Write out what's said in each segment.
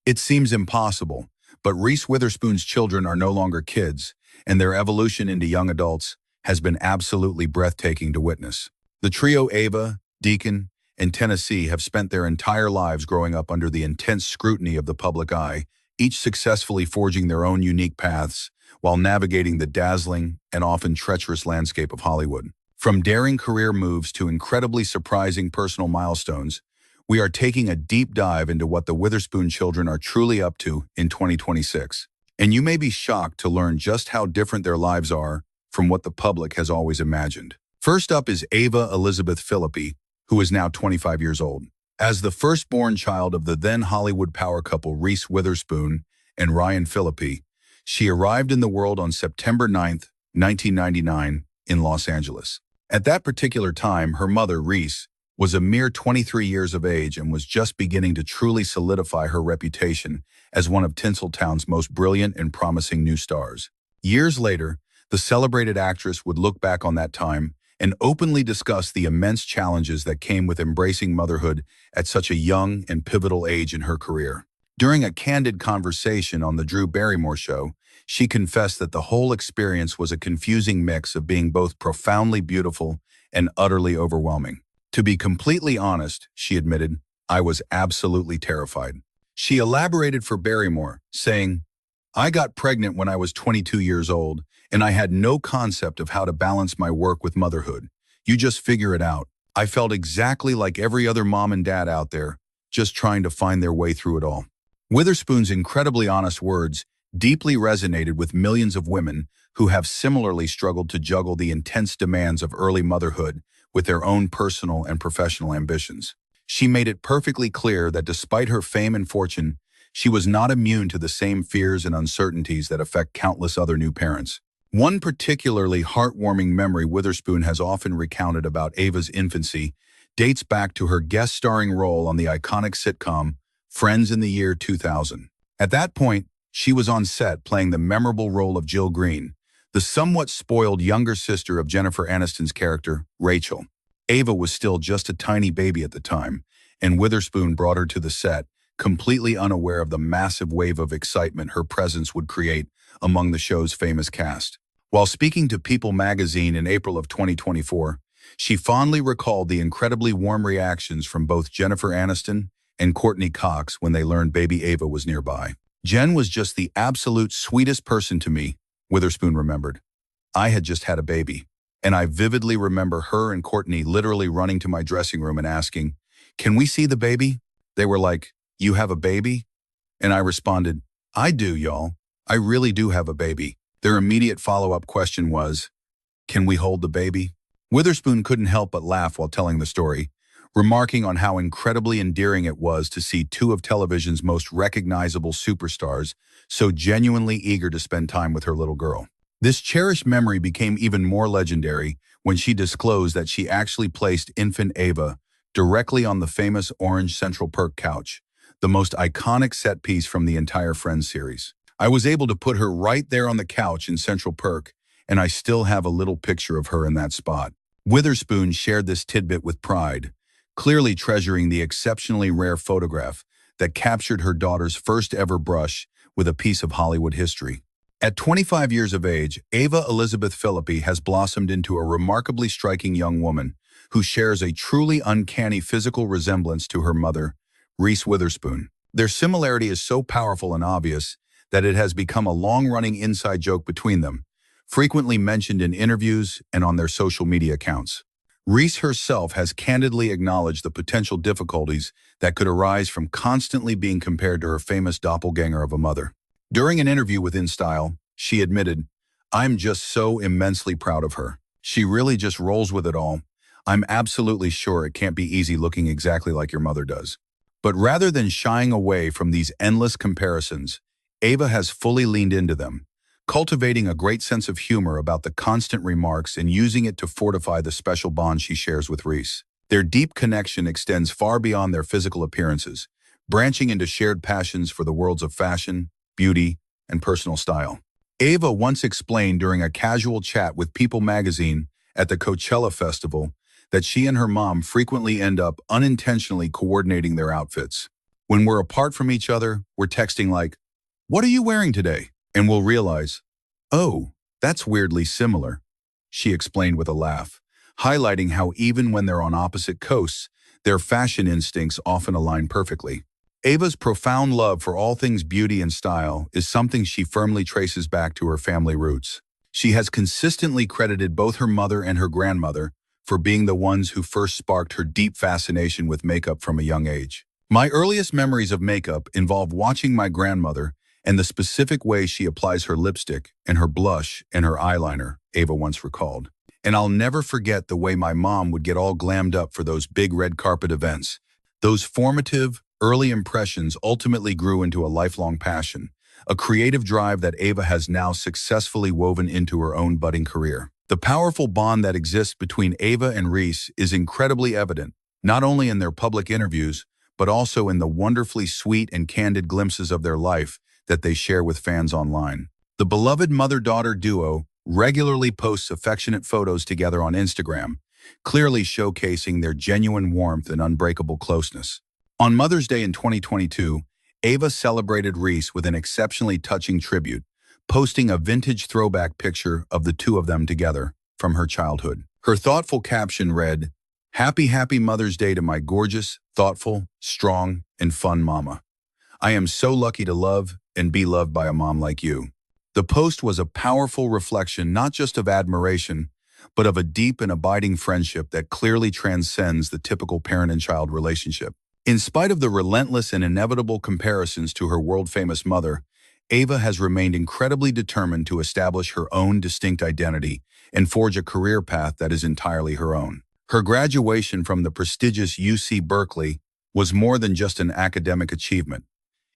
It seems impossible, but Reese Witherspoon's children are no longer kids, and their evolution into young adults has been absolutely breathtaking to witness. The trio Ava, Deacon, and Tennessee have spent their entire lives growing up under the intense scrutiny of the public eye, each successfully forging their own unique paths while navigating the dazzling and often treacherous landscape of Hollywood. From daring career moves to incredibly surprising personal milestones, we are taking a deep dive into what the Witherspoon children are truly up to in 2026. And you may be shocked to learn just how different their lives are from what the public has always imagined. First up is Ava Phillippe, who is now 25 years old. As the firstborn child of the then Hollywood power couple Reese Witherspoon and Ryan Phillippe, she arrived in the world on September 9, 1999, in Los Angeles. At that particular time, her mother, Reese, was a mere 23 years of age and was just beginning to truly solidify her reputation as one of Tinseltown's most brilliant and promising new stars. Years later, the celebrated actress would look back on that time and openly discuss the immense challenges that came with embracing motherhood at such a young and pivotal age in her career. During a candid conversation on The Drew Barrymore Show, she confessed that the whole experience was a confusing mix of being both profoundly beautiful and utterly overwhelming. To be completely honest, she admitted, I was absolutely terrified. She elaborated for Barrymore, saying, I got pregnant when I was 22 years old, and I had no concept of how to balance my work with motherhood. You just figure it out. I felt exactly like every other mom and dad out there, just trying to find their way through it all. Witherspoon's incredibly honest words deeply resonated with millions of women who have similarly struggled to juggle the intense demands of early motherhood with their own personal and professional ambitions. She made it perfectly clear that despite her fame and fortune, she was not immune to the same fears and uncertainties that affect countless other new parents. One particularly heartwarming memory Witherspoon has often recounted about Ava's infancy dates back to her guest-starring role on the iconic sitcom Friends in the year 2000. At that point, she was on set playing the memorable role of Jill Green, the somewhat spoiled younger sister of Jennifer Aniston's character, Rachel. Ava was still just a tiny baby at the time, and Witherspoon brought her to the set, completely unaware of the massive wave of excitement her presence would create among the show's famous cast. While speaking to People magazine in April of 2024, she fondly recalled the incredibly warm reactions from both Jennifer Aniston and Courtney Cox when they learned baby Ava was nearby. Jen was just the absolute sweetest person to me, Witherspoon remembered. I had just had a baby, and I vividly remember her and Courtney literally running to my dressing room and asking, "Can we see the baby?" They were like, "You have a baby?" And I responded, "I do, y'all. I really do have a baby." Their immediate follow-up question was, "Can we hold the baby?" Witherspoon couldn't help but laugh while telling the story, remarking on how incredibly endearing it was to see two of television's most recognizable superstars so genuinely eager to spend time with her little girl. This cherished memory became even more legendary when she disclosed that she actually placed infant Ava directly on the famous orange Central Perk couch, the most iconic set piece from the entire Friends series. I was able to put her right there on the couch in Central Perk, and I still have a little picture of her in that spot. Witherspoon shared this tidbit with pride, clearly treasuring the exceptionally rare photograph that captured her daughter's first ever brush with a piece of Hollywood history. At 25 years of age, Ava Phillippe has blossomed into a remarkably striking young woman who shares a truly uncanny physical resemblance to her mother, Reese Witherspoon. Their similarity is so powerful and obvious that it has become a long-running inside joke between them, frequently mentioned in interviews and on their social media accounts. Reese herself has candidly acknowledged the potential difficulties that could arise from constantly being compared to her famous doppelganger of a mother. During an interview with InStyle, she admitted, "I'm just so immensely proud of her. She really just rolls with it all. I'm absolutely sure it can't be easy looking exactly like your mother does." But rather than shying away from these endless comparisons, Ava has fully leaned into them, cultivating a great sense of humor about the constant remarks and using it to fortify the special bond she shares with Reese. Their deep connection extends far beyond their physical appearances, branching into shared passions for the worlds of fashion, beauty, and personal style. Ava once explained during a casual chat with People magazine at the Coachella Festival that she and her mom frequently end up unintentionally coordinating their outfits. When we're apart from each other, we're texting like, "What are you wearing today?" And we'll realize, "Oh, that's weirdly similar," she explained with a laugh, highlighting how even when they're on opposite coasts, their fashion instincts often align perfectly. Ava's profound love for all things beauty and style is something she firmly traces back to her family roots. She has consistently credited both her mother and her grandmother for being the ones who first sparked her deep fascination with makeup from a young age. "My earliest memories of makeup involve watching my grandmother and the specific way she applies her lipstick and her blush and her eyeliner," Ava once recalled. "And I'll never forget the way my mom would get all glammed up for those big red carpet events. Those formative, early impressions ultimately grew into a lifelong passion, a creative drive that Ava has now successfully woven into her own budding career." The powerful bond that exists between Ava and Reese is incredibly evident, not only in their public interviews, but also in the wonderfully sweet and candid glimpses of their life that they share with fans online. The beloved mother-daughter duo regularly posts affectionate photos together on Instagram, clearly showcasing their genuine warmth and unbreakable closeness. On Mother's Day in 2022, Ava celebrated Reese with an exceptionally touching tribute, posting a vintage throwback picture of the two of them together from her childhood. Her thoughtful caption read, Happy Mother's Day to my gorgeous, thoughtful, strong, and fun mama. I am so lucky to love and be loved by a mom like you." The post was a powerful reflection not just of admiration, but of a deep and abiding friendship that clearly transcends the typical parent and child relationship. In spite of the relentless and inevitable comparisons to her world-famous mother, Ava has remained incredibly determined to establish her own distinct identity and forge a career path that is entirely her own. Her graduation from the prestigious UC Berkeley was more than just an academic achievement.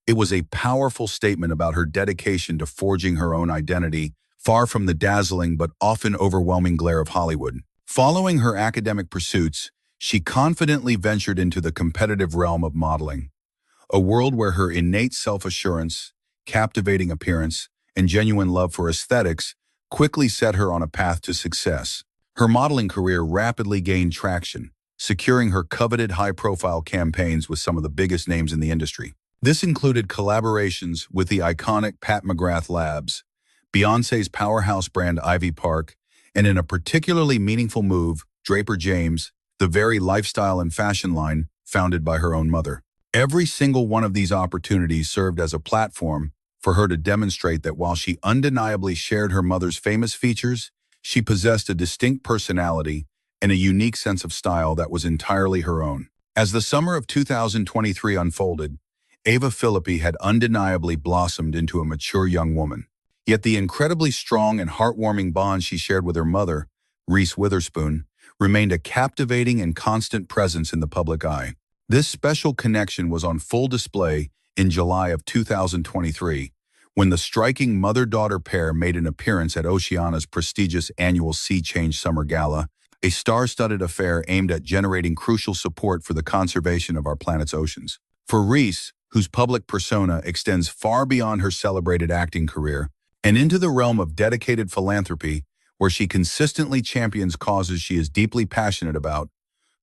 It was a powerful statement about her dedication to forging her own identity, far from the dazzling but often overwhelming glare of Hollywood. Following her academic pursuits, she confidently ventured into the competitive realm of modeling, a world where her innate self-assurance, captivating appearance, and genuine love for aesthetics quickly set her on a path to success. Her modeling career rapidly gained traction, securing her coveted high-profile campaigns with some of the biggest names in the industry. This included collaborations with the iconic Pat McGrath Labs, Beyoncé's powerhouse brand Ivy Park, and in a particularly meaningful move, Draper James, the very lifestyle and fashion line founded by her own mother. Every single one of these opportunities served as a platform for her to demonstrate that while she undeniably shared her mother's famous features, she possessed a distinct personality and a unique sense of style that was entirely her own. As the summer of 2023 unfolded, Ava Phillippe had undeniably blossomed into a mature young woman. Yet the incredibly strong and heartwarming bond she shared with her mother, Reese Witherspoon, remained a captivating and constant presence in the public eye. This special connection was on full display in July of 2023, when the striking mother-daughter pair made an appearance at Oceania's prestigious annual Sea Change Summer Gala, a star-studded affair aimed at generating crucial support for the conservation of our planet's oceans. For Reese, whose public persona extends far beyond her celebrated acting career and into the realm of dedicated philanthropy, where she consistently champions causes she is deeply passionate about,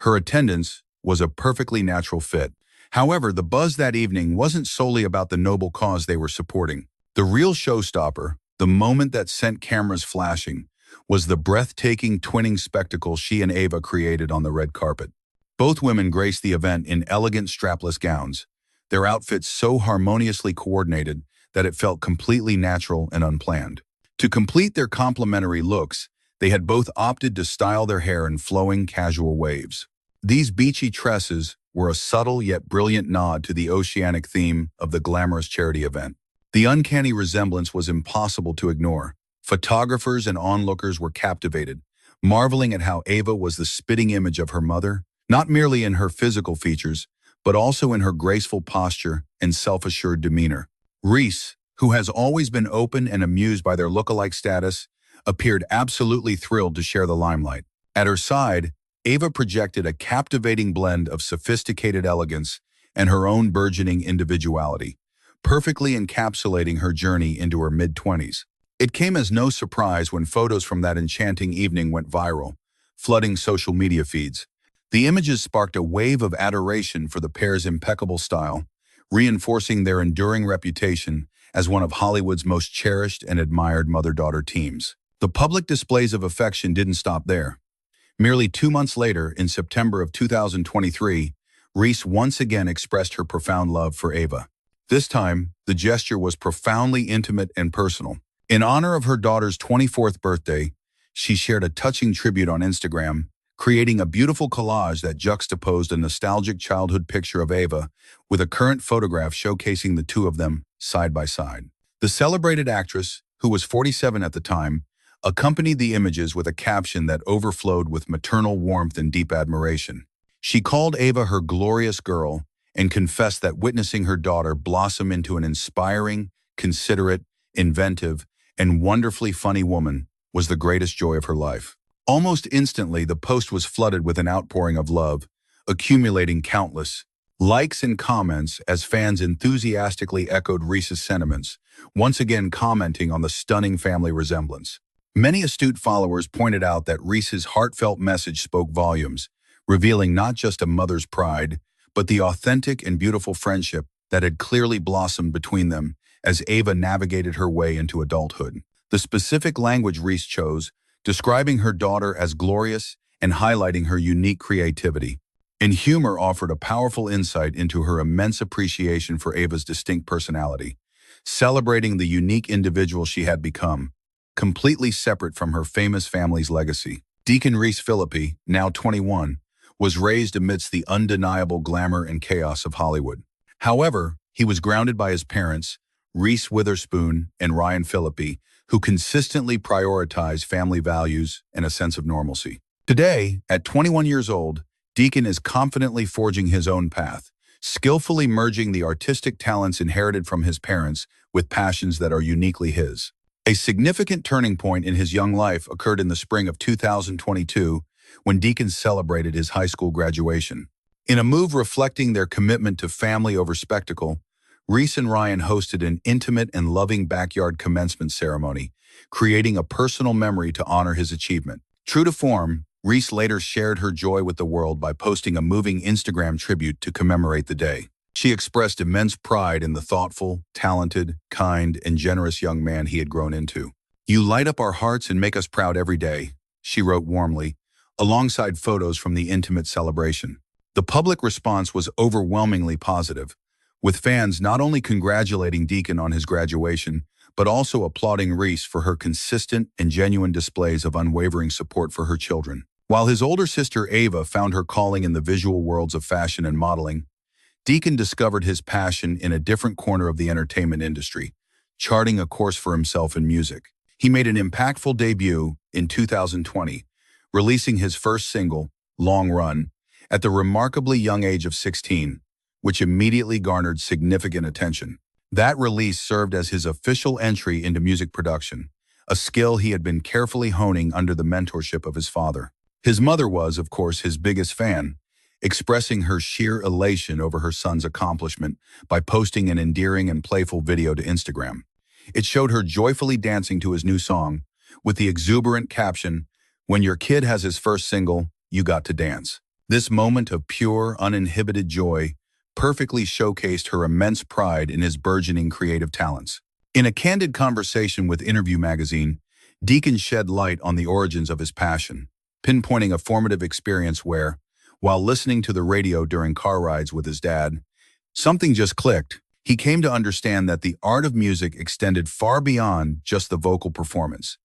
her attendance was a perfectly natural fit. However, the buzz that evening wasn't solely about the noble cause they were supporting. The real showstopper, the moment that sent cameras flashing, was the breathtaking twinning spectacle she and Ava created on the red carpet. Both women graced the event in elegant strapless gowns, their outfits so harmoniously coordinated that it felt completely natural and unplanned. To complete their complementary looks, they had both opted to style their hair in flowing, casual waves. These beachy tresses were a subtle yet brilliant nod to the oceanic theme of the glamorous charity event. The uncanny resemblance was impossible to ignore. Photographers and onlookers were captivated, marveling at how Ava was the spitting image of her mother, not merely in her physical features, but also in her graceful posture and self-assured demeanor. Reese, who has always been open and amused by their look-alike status, appeared absolutely thrilled to share the limelight. At her side, Ava projected a captivating blend of sophisticated elegance and her own burgeoning individuality, perfectly encapsulating her journey into her mid-20s. It came as no surprise when photos from that enchanting evening went viral, flooding social media feeds. The images sparked a wave of adoration for the pair's impeccable style, reinforcing their enduring reputation as one of Hollywood's most cherished and admired mother-daughter teams. The public displays of affection didn't stop there. Merely 2 months later, in September of 2023, Reese once again expressed her profound love for Ava. This time, the gesture was profoundly intimate and personal. In honor of her daughter's 24th birthday, she shared a touching tribute on Instagram, creating a beautiful collage that juxtaposed a nostalgic childhood picture of Ava with a current photograph showcasing the two of them side by side. The celebrated actress, who was 47 at the time, accompanied the images with a caption that overflowed with maternal warmth and deep admiration. She called Ava her glorious girl and confessed that witnessing her daughter blossom into an inspiring, considerate, inventive, and wonderfully funny woman was the greatest joy of her life. Almost instantly, the post was flooded with an outpouring of love, accumulating countless likes and comments as fans enthusiastically echoed Reese's sentiments, once again commenting on the stunning family resemblance. Many astute followers pointed out that Reese's heartfelt message spoke volumes, revealing not just a mother's pride, but the authentic and beautiful friendship that had clearly blossomed between them as Ava navigated her way into adulthood. The specific language Reese chose, describing her daughter as glorious and highlighting her unique creativity, and humor offered a powerful insight into her immense appreciation for Ava's distinct personality, celebrating the unique individual she had become, completely separate from her famous family's legacy. Deacon Reese Phillippe, now 21, was raised amidst the undeniable glamour and chaos of Hollywood. However, he was grounded by his parents, Reese Witherspoon and Ryan Phillippe, who consistently prioritized family values and a sense of normalcy. Today, at 21 years old, Deacon is confidently forging his own path, skillfully merging the artistic talents inherited from his parents with passions that are uniquely his. A significant turning point in his young life occurred in the spring of 2022 when Deacon celebrated his high school graduation. In a move reflecting their commitment to family over spectacle, Reese and Ryan hosted an intimate and loving backyard commencement ceremony, creating a personal memory to honor his achievement. True to form, Reese later shared her joy with the world by posting a moving Instagram tribute to commemorate the day. She expressed immense pride in the thoughtful, talented, kind, and generous young man he had grown into. "You light up our hearts and make us proud every day," she wrote warmly, alongside photos from the intimate celebration. The public response was overwhelmingly positive, with fans not only congratulating Deacon on his graduation, but also applauding Reese for her consistent and genuine displays of unwavering support for her children. While his older sister Ava found her calling in the visual worlds of fashion and modeling, Deacon discovered his passion in a different corner of the entertainment industry, charting a course for himself in music. He made an impactful debut in 2020, releasing his first single, Long Run, at the remarkably young age of 16, which immediately garnered significant attention. That release served as his official entry into music production, a skill he had been carefully honing under the mentorship of his father. His mother was, of course, his biggest fan, expressing her sheer elation over her son's accomplishment by posting an endearing and playful video to Instagram. It showed her joyfully dancing to his new song, with the exuberant caption, "When your kid has his first single, you got to dance." This moment of pure, uninhibited joy perfectly showcased her immense pride in his burgeoning creative talents. In a candid conversation with Interview magazine, Deacon shed light on the origins of his passion, pinpointing a formative experience where, while listening to the radio during car rides with his dad, something just clicked. He came to understand that the art of music extended far beyond just the vocal performance.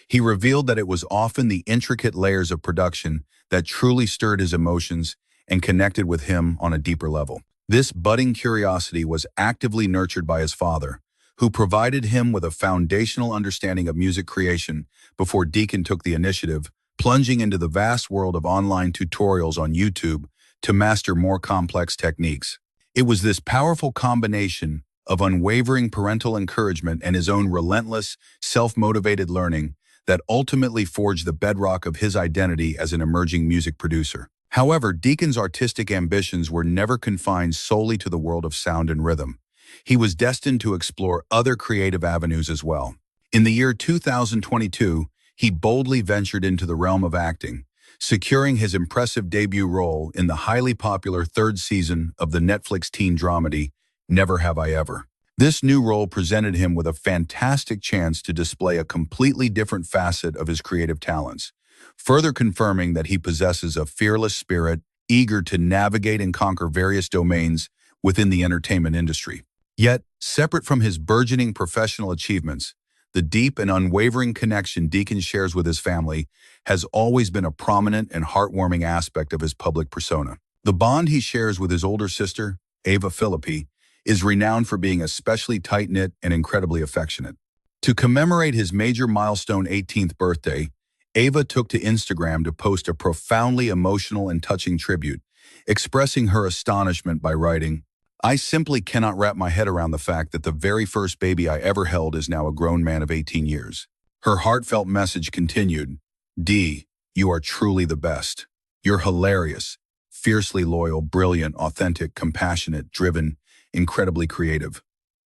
He revealed that it was often the intricate layers of production that truly stirred his emotions and connected with him on a deeper level. This budding curiosity was actively nurtured by his father, who provided him with a foundational understanding of music creation before Deacon took the initiative, plunging into the vast world of online tutorials on YouTube to master more complex techniques. It was this powerful combination of unwavering parental encouragement and his own relentless, self-motivated learning that ultimately forged the bedrock of his identity as an emerging music producer. However, Deacon's artistic ambitions were never confined solely to the world of sound and rhythm. He was destined to explore other creative avenues as well. In the year 2022, he boldly ventured into the realm of acting, securing his impressive debut role in the highly popular third season of the Netflix teen dramedy Never Have I Ever. This new role presented him with a fantastic chance to display a completely different facet of his creative talents, further confirming that he possesses a fearless spirit, eager to navigate and conquer various domains within the entertainment industry. Yet, separate from his burgeoning professional achievements, the deep and unwavering connection Deacon shares with his family has always been a prominent and heartwarming aspect of his public persona. The bond he shares with his older sister, Ava Phillippe, is renowned for being especially tight-knit and incredibly affectionate. To commemorate his major milestone 18th birthday, Ava took to Instagram to post a profoundly emotional and touching tribute, expressing her astonishment by writing, "I simply cannot wrap my head around the fact that the very first baby I ever held is now a grown man of 18 years. Her heartfelt message continued, "D, you are truly the best. You're hilarious, fiercely loyal, brilliant, authentic, compassionate, driven, incredibly creative.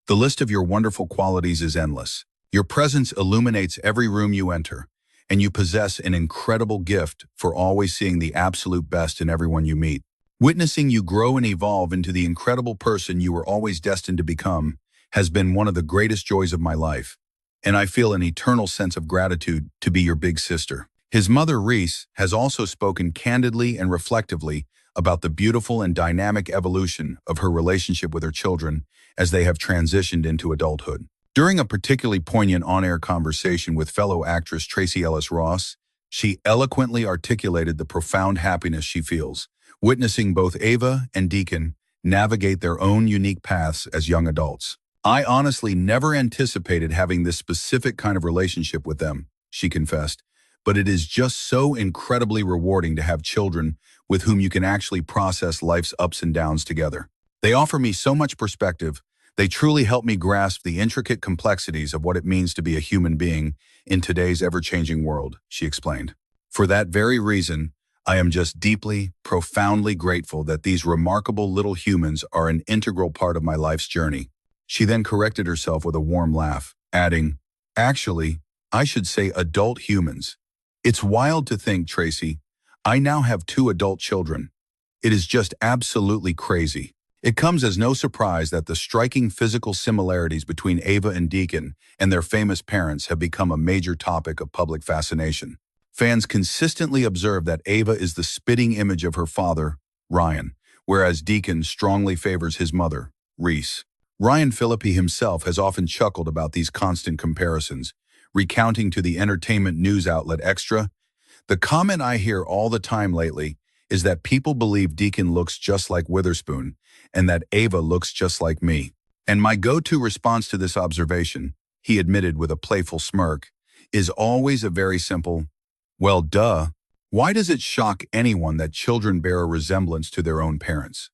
The list of your wonderful qualities is endless. Your presence illuminates every room you enter, and you possess an incredible gift for always seeing the absolute best in everyone you meet. Witnessing you grow and evolve into the incredible person you were always destined to become has been one of the greatest joys of my life, and I feel an eternal sense of gratitude to be your big sister." His mother, Reese, has also spoken candidly and reflectively about the beautiful and dynamic evolution of her relationship with her children as they have transitioned into adulthood. During a particularly poignant on-air conversation with fellow actress Tracee Ellis Ross, she eloquently articulated the profound happiness she feels, witnessing both Ava and Deacon navigate their own unique paths as young adults. "I honestly never anticipated having this specific kind of relationship with them," she confessed, "but it is just so incredibly rewarding to have children with whom you can actually process life's ups and downs together. They offer me so much perspective. They truly help me grasp the intricate complexities of what it means to be a human being in today's ever-changing world," she explained. "For that very reason, I am just deeply, profoundly grateful that these remarkable little humans are an integral part of my life's journey." She then corrected herself with a warm laugh, adding, "Actually, I should say adult humans. It's wild to think, Tracee. I now have 2 adult children. It is just absolutely crazy." It comes as no surprise that the striking physical similarities between Ava and Deacon and their famous parents have become a major topic of public fascination. Fans consistently observe that Ava is the spitting image of her father, Ryan, whereas Deacon strongly favors his mother, Reese. Ryan Phillippe himself has often chuckled about these constant comparisons, recounting to the entertainment news outlet Extra, "The comment I hear all the time lately is that people believe Deacon looks just like Witherspoon and that Ava looks just like me. And my go-to response to this observation," he admitted with a playful smirk, "is always a very simple, 'Well, duh. Why does it shock anyone that children bear a resemblance to their own parents?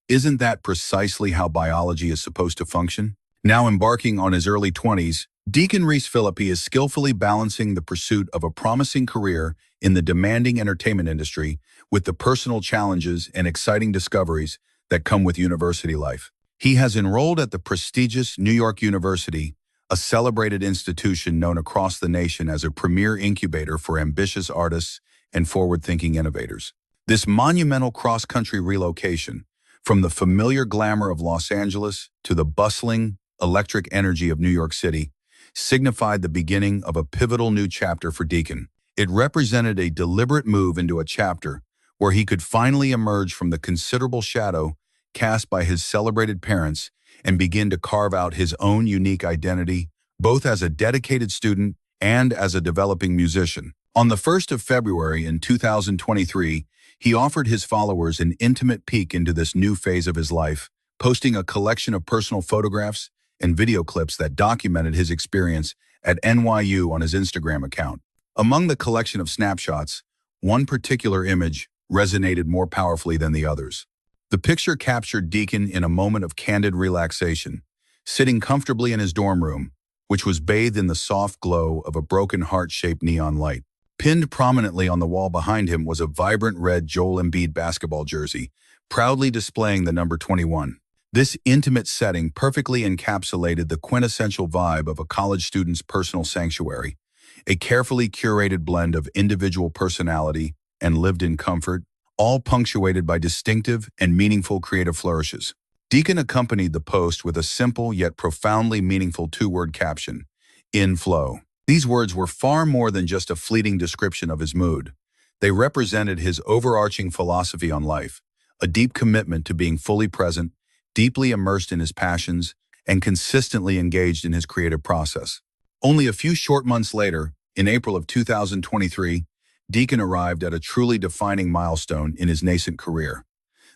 Isn't that precisely how biology is supposed to function?'" Now embarking on his early 20s, Deacon Reese Phillippe is skillfully balancing the pursuit of a promising career in the demanding entertainment industry with the personal challenges and exciting discoveries that come with university life. He has enrolled at the prestigious New York University, a celebrated institution known across the nation as a premier incubator for ambitious artists and forward-thinking innovators. This monumental cross-country relocation, from the familiar glamour of Los Angeles to the bustling, electric energy of New York City, signified the beginning of a pivotal new chapter for Deacon. It represented a deliberate move into a chapter where he could finally emerge from the considerable shadow cast by his celebrated parents and begin to carve out his own unique identity, both as a dedicated student and as a developing musician. On the 1st of February in 2023, he offered his followers an intimate peek into this new phase of his life, posting a collection of personal photographs and video clips that documented his experience at NYU on his Instagram account. Among the collection of snapshots, one particular image resonated more powerfully than the others. The picture captured Deacon in a moment of candid relaxation, sitting comfortably in his dorm room, which was bathed in the soft glow of a broken heart-shaped neon light. Pinned prominently on the wall behind him was a vibrant red Joel Embiid basketball jersey, proudly displaying the number 21. This intimate setting perfectly encapsulated the quintessential vibe of a college student's personal sanctuary, a carefully curated blend of individual personality and lived-in comfort, all punctuated by distinctive and meaningful creative flourishes. Deacon accompanied the post with a simple yet profoundly meaningful two-word caption, "In flow." These words were far more than just a fleeting description of his mood. They represented his overarching philosophy on life, a deep commitment to being fully present, deeply immersed in his passions, and consistently engaged in his creative process. Only a few short months later, in April of 2023, Deacon arrived at a truly defining milestone in his nascent career: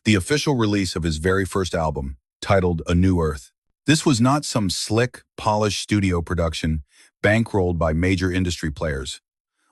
the official release of his very first album, titled A New Earth. This was not some slick, polished studio production bankrolled by major industry players.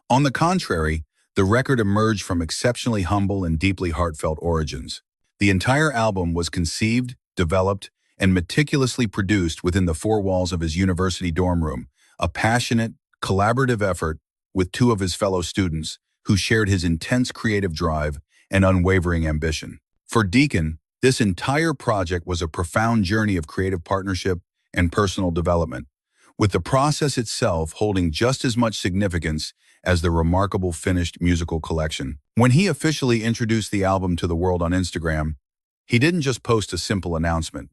On the contrary, the record emerged from exceptionally humble and deeply heartfelt origins. The entire album was conceived, developed, and meticulously produced within the four walls of his university dorm room, a passionate, collaborative effort with two of his fellow students who shared his intense creative drive and unwavering ambition. For Deacon, this entire project was a profound journey of creative partnership and personal development, with the process itself holding just as much significance as the remarkable finished musical collection. When he officially introduced the album to the world on Instagram, he didn't just post a simple announcement.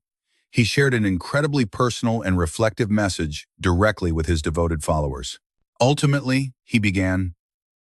He shared an incredibly personal and reflective message directly with his devoted followers. Ultimately, he began,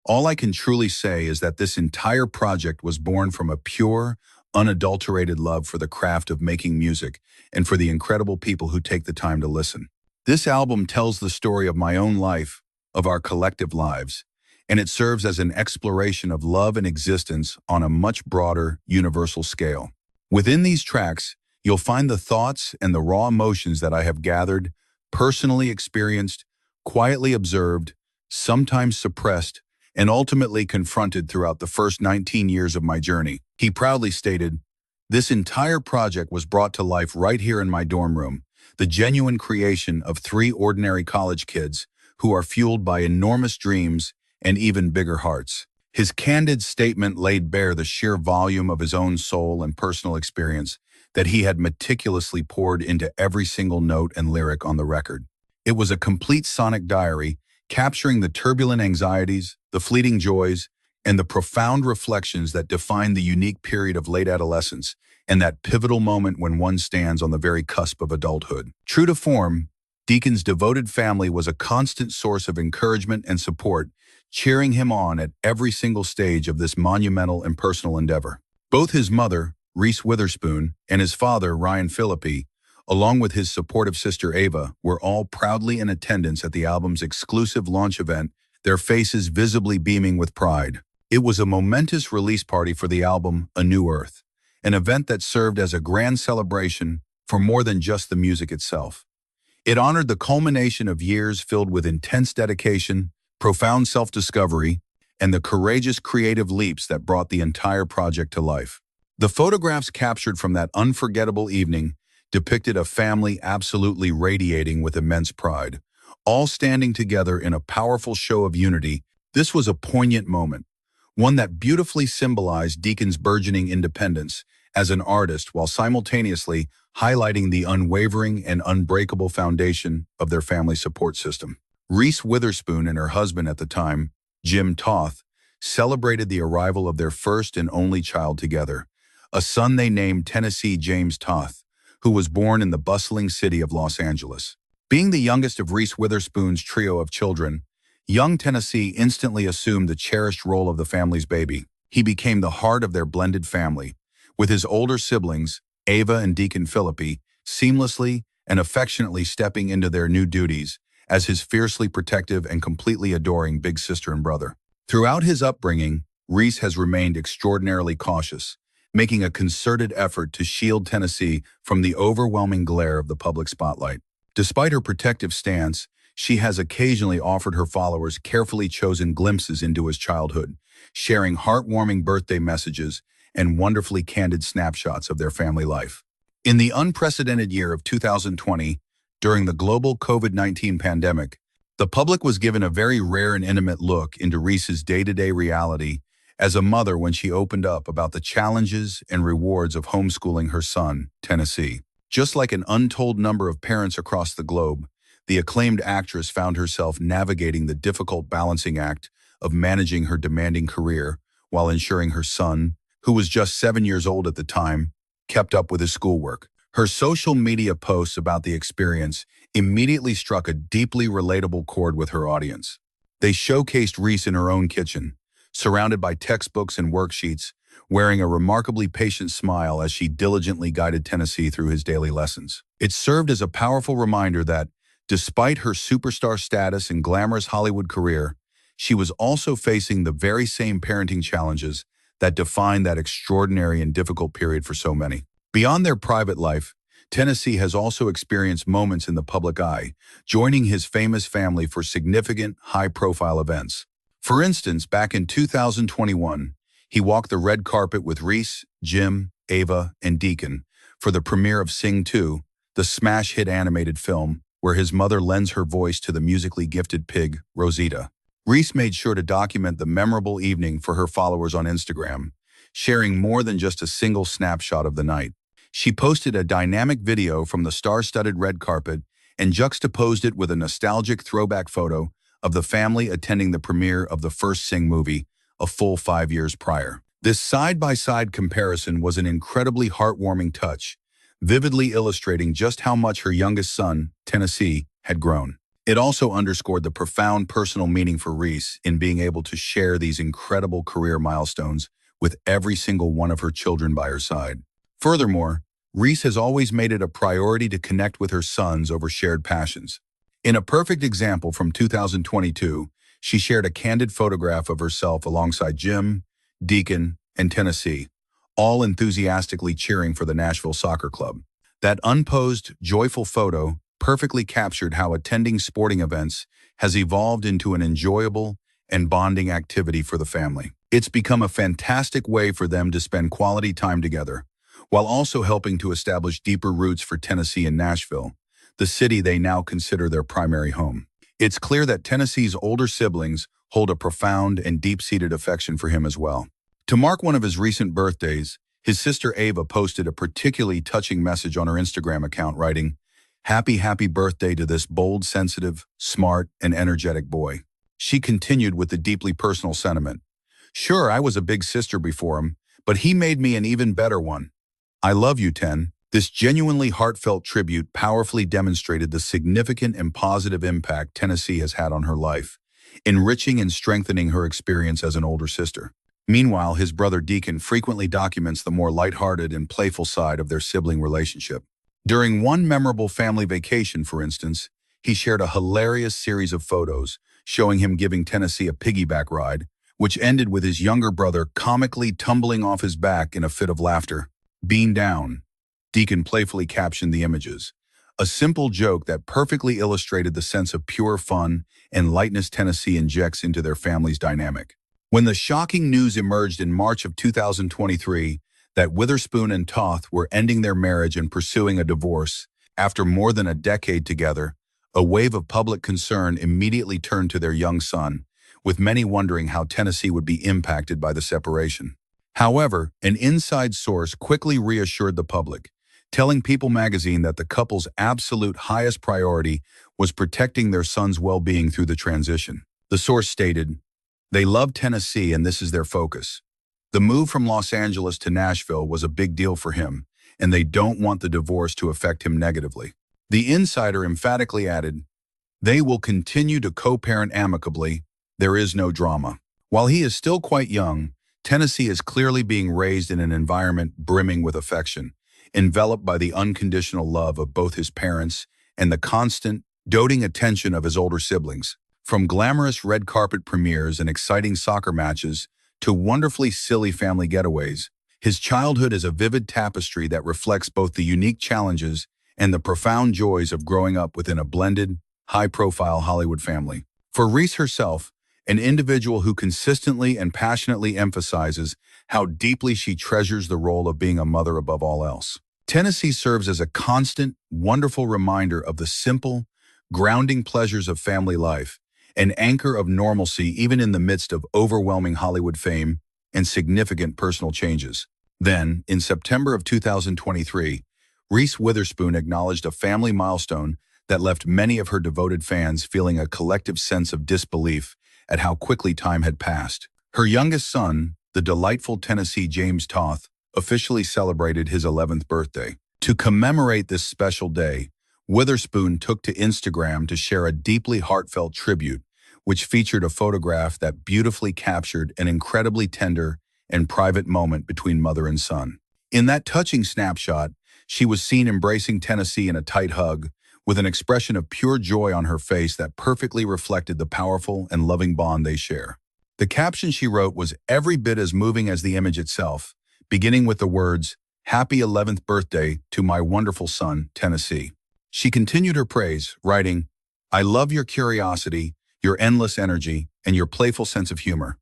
"All I can truly say is that this entire project was born from a pure, unadulterated love for the craft of making music and for the incredible people who take the time to listen. This album tells the story of my own life, of our collective lives, and it serves as an exploration of love and existence on a much broader, universal scale. Within these tracks, you'll find the thoughts and the raw emotions that I have gathered, personally experienced, quietly observed, sometimes suppressed, and ultimately confronted throughout the first 19 years of my journey." He proudly stated, "This entire project was brought to life right here in my dorm room, the genuine creation of three ordinary college kids who are fueled by enormous dreams and even bigger hearts." His candid statement laid bare the sheer volume of his own soul and personal experience that he had meticulously poured into every single note and lyric on the record. It was a complete sonic diary, capturing the turbulent anxieties, the fleeting joys, and the profound reflections that define the unique period of late adolescence and that pivotal moment when one stands on the very cusp of adulthood. True to form, Deacon's devoted family was a constant source of encouragement and support, cheering him on at every single stage of this monumental and personal endeavor. Both his mother, Reese Witherspoon, and his father, Ava Phillippe, along with his supportive sister Ava, were all proudly in attendance at the album's exclusive launch event, their faces visibly beaming with pride. It was a momentous release party for the album A New Earth, an event that served as a grand celebration for more than just the music itself. It honored the culmination of years filled with intense dedication, profound self-discovery, and the courageous creative leaps that brought the entire project to life. The photographs captured from that unforgettable evening depicted a family absolutely radiating with immense pride, all standing together in a powerful show of unity. This was a poignant moment, one that beautifully symbolized Deacon's burgeoning independence as an artist while simultaneously highlighting the unwavering and unbreakable foundation of their family support system. Reese Witherspoon and her husband at the time, Jim Toth, celebrated the arrival of their first and only child together, a son they named Tennessee James Toth, who was born in the bustling city of Los Angeles. Being the youngest of Reese Witherspoon's trio of children, young Tennessee instantly assumed the cherished role of the family's baby. He became the heart of their blended family, with his older siblings, Ava and Deacon Phillippe, seamlessly and affectionately stepping into their new duties as his fiercely protective and completely adoring big sister and brother. Throughout his upbringing, Reese has remained extraordinarily cautious, making a concerted effort to shield Tennessee from the overwhelming glare of the public spotlight. Despite her protective stance, she has occasionally offered her followers carefully chosen glimpses into his childhood, sharing heartwarming birthday messages and wonderfully candid snapshots of their family life. In the unprecedented year of 2020, during the global COVID-19 pandemic, the public was given a very rare and intimate look into Reese's day-to-day reality as a mother when she opened up about the challenges and rewards of homeschooling her son, Tennessee. Just like an untold number of parents across the globe, the acclaimed actress found herself navigating the difficult balancing act of managing her demanding career while ensuring her son, who was just 7 years old at the time, kept up with his schoolwork. Her social media posts about the experience immediately struck a deeply relatable chord with her audience. They showcased Reese in her own kitchen, surrounded by textbooks and worksheets, wearing a remarkably patient smile as she diligently guided Tennessee through his daily lessons. It served as a powerful reminder that, despite her superstar status and glamorous Hollywood career, she was also facing the very same parenting challenges that defined that extraordinary and difficult period for so many. Beyond their private life, Tennessee has also experienced moments in the public eye, joining his famous family for significant, high-profile events. For instance, back in 2021, he walked the red carpet with Reese, Jim, Ava, and Deacon for the premiere of Sing 2, the smash hit animated film where his mother lends her voice to the musically gifted pig, Rosita. Reese made sure to document the memorable evening for her followers on Instagram, sharing more than just a single snapshot of the night. She posted a dynamic video from the star-studded red carpet and juxtaposed it with a nostalgic throwback photo of the family attending the premiere of the first Sing movie a full 5 years prior. This side-by-side comparison was an incredibly heartwarming touch, vividly illustrating just how much her youngest son, Tennessee, had grown. It also underscored the profound personal meaning for Reese in being able to share these incredible career milestones with every single one of her children by her side. Furthermore, Reese has always made it a priority to connect with her sons over shared passions. In a perfect example from 2022, she shared a candid photograph of herself alongside Jim, Deacon, and Tennessee, all enthusiastically cheering for the Nashville Soccer Club. That unposed, joyful photo perfectly captured how attending sporting events has evolved into an enjoyable and bonding activity for the family. It's become a fantastic way for them to spend quality time together, while also helping to establish deeper roots for Tennessee and Nashville, the city they now consider their primary home. It's clear that Tennessee's older siblings hold a profound and deep-seated affection for him as well. To mark one of his recent birthdays, his sister Ava posted a particularly touching message on her Instagram account, writing, happy birthday to this bold, sensitive, smart, and energetic boy." She continued with the deeply personal sentiment, "Sure, I was a big sister before him, but he made me an even better one. I love you, Ten." This genuinely heartfelt tribute powerfully demonstrated the significant and positive impact Tennessee has had on her life, enriching and strengthening her experience as an older sister. Meanwhile, his brother Deacon frequently documents the more lighthearted and playful side of their sibling relationship. During one memorable family vacation, for instance, he shared a hilarious series of photos showing him giving Tennessee a piggyback ride, which ended with his younger brother comically tumbling off his back in a fit of laughter. "Bean down," Deacon playfully captioned the images, a simple joke that perfectly illustrated the sense of pure fun and lightness Tennessee injects into their family's dynamic. When the shocking news emerged in March of 2023 that Witherspoon and Toth were ending their marriage and pursuing a divorce after more than a decade together, a wave of public concern immediately turned to their young son, with many wondering how Tennessee would be impacted by the separation. However, an inside source quickly reassured the public, telling People magazine that the couple's absolute highest priority was protecting their son's well-being through the transition. The source stated, "They love Tennessee and this is their focus. The move from Los Angeles to Nashville was a big deal for him, and they don't want the divorce to affect him negatively." The insider emphatically added, "They will continue to co-parent amicably. There is no drama." While he is still quite young, Tennessee is clearly being raised in an environment brimming with affection, enveloped by the unconditional love of both his parents and the constant, doting attention of his older siblings. From glamorous red carpet premieres and exciting soccer matches to wonderfully silly family getaways, his childhood is a vivid tapestry that reflects both the unique challenges and the profound joys of growing up within a blended, high-profile Hollywood family. For Reese herself, an individual who consistently and passionately emphasizes how deeply she treasures the role of being a mother above all else, Tennessee serves as a constant, wonderful reminder of the simple, grounding pleasures of family life, an anchor of normalcy even in the midst of overwhelming Hollywood fame and significant personal changes. Then, in September of 2023, Reese Witherspoon acknowledged a family milestone that left many of her devoted fans feeling a collective sense of disbelief at how quickly time had passed. Her youngest son, the delightful Tennessee James Toth, officially celebrated his 11th birthday. To commemorate this special day, Witherspoon took to Instagram to share a deeply heartfelt tribute, which featured a photograph that beautifully captured an incredibly tender and private moment between mother and son. In that touching snapshot, she was seen embracing Tennessee in a tight hug, with an expression of pure joy on her face that perfectly reflected the powerful and loving bond they share. The caption she wrote was every bit as moving as the image itself, beginning with the words, "Happy 11th birthday to my wonderful son, Tennessee." She continued her praise, writing, "I love your curiosity, your endless energy, and your playful sense of humor.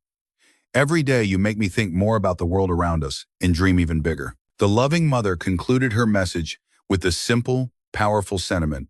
Every day you make me think more about the world around us and dream even bigger." The loving mother concluded her message with the simple, powerful sentiment,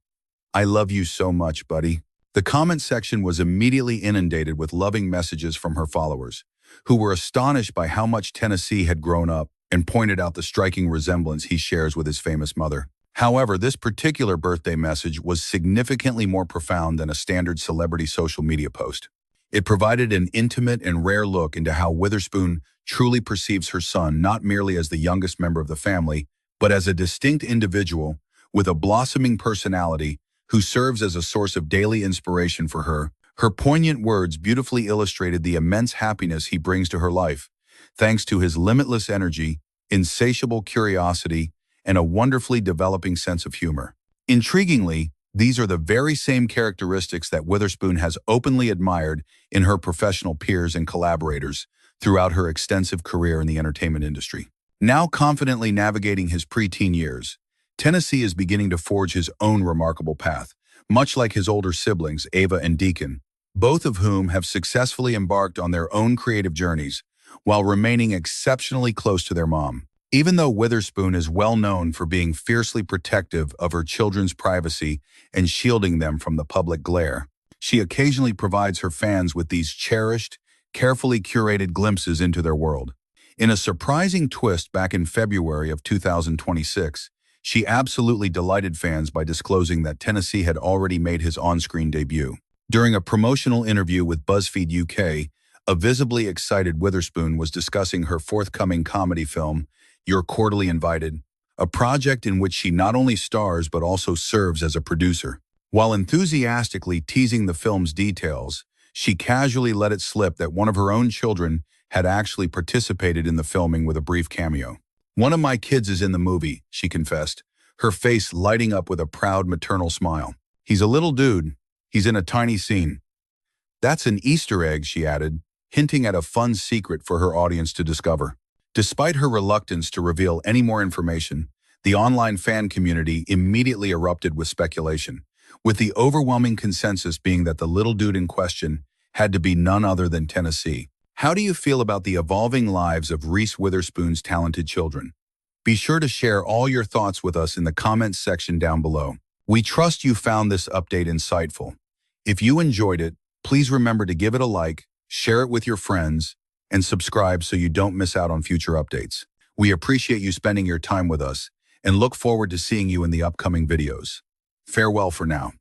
"I love you so much, buddy." The comment section was immediately inundated with loving messages from her followers, who were astonished by how much Tennessee had grown up and pointed out the striking resemblance he shares with his famous mother. However, this particular birthday message was significantly more profound than a standard celebrity social media post. It provided an intimate and rare look into how Witherspoon truly perceives her son not merely as the youngest member of the family, but as a distinct individual with a blossoming personality who serves as a source of daily inspiration for her. Her poignant words beautifully illustrated the immense happiness he brings to her life, thanks to his limitless energy, insatiable curiosity, and a wonderfully developing sense of humor. Intriguingly, these are the very same characteristics that Witherspoon has openly admired in her professional peers and collaborators throughout her extensive career in the entertainment industry. Now confidently navigating his preteen years, Tennessee is beginning to forge his own remarkable path, much like his older siblings, Ava and Deacon, both of whom have successfully embarked on their own creative journeys while remaining exceptionally close to their mom. Even though Witherspoon is well known for being fiercely protective of her children's privacy and shielding them from the public glare, she occasionally provides her fans with these cherished, carefully curated glimpses into their world. In a surprising twist back in February of 2026, she absolutely delighted fans by disclosing that Tennessee had already made his on-screen debut. During a promotional interview with BuzzFeed UK, a visibly excited Witherspoon was discussing her forthcoming comedy film, You're Cordially Invited, a project in which she not only stars but also serves as a producer. While enthusiastically teasing the film's details, she casually let it slip that one of her own children had actually participated in the filming with a brief cameo. "One of my kids is in the movie," she confessed, her face lighting up with a proud maternal smile. "He's a little dude. He's in a tiny scene." "That's an Easter egg," she added, hinting at a fun secret for her audience to discover. Despite her reluctance to reveal any more information, the online fan community immediately erupted with speculation, with the overwhelming consensus being that the little dude in question had to be none other than Tennessee. How do you feel about the evolving lives of Reese Witherspoon's talented children? Be sure to share all your thoughts with us in the comments section down below. We trust you found this update insightful. If you enjoyed it, please remember to give it a like, share it with your friends, and subscribe so you don't miss out on future updates. We appreciate you spending your time with us and look forward to seeing you in the upcoming videos. Farewell for now.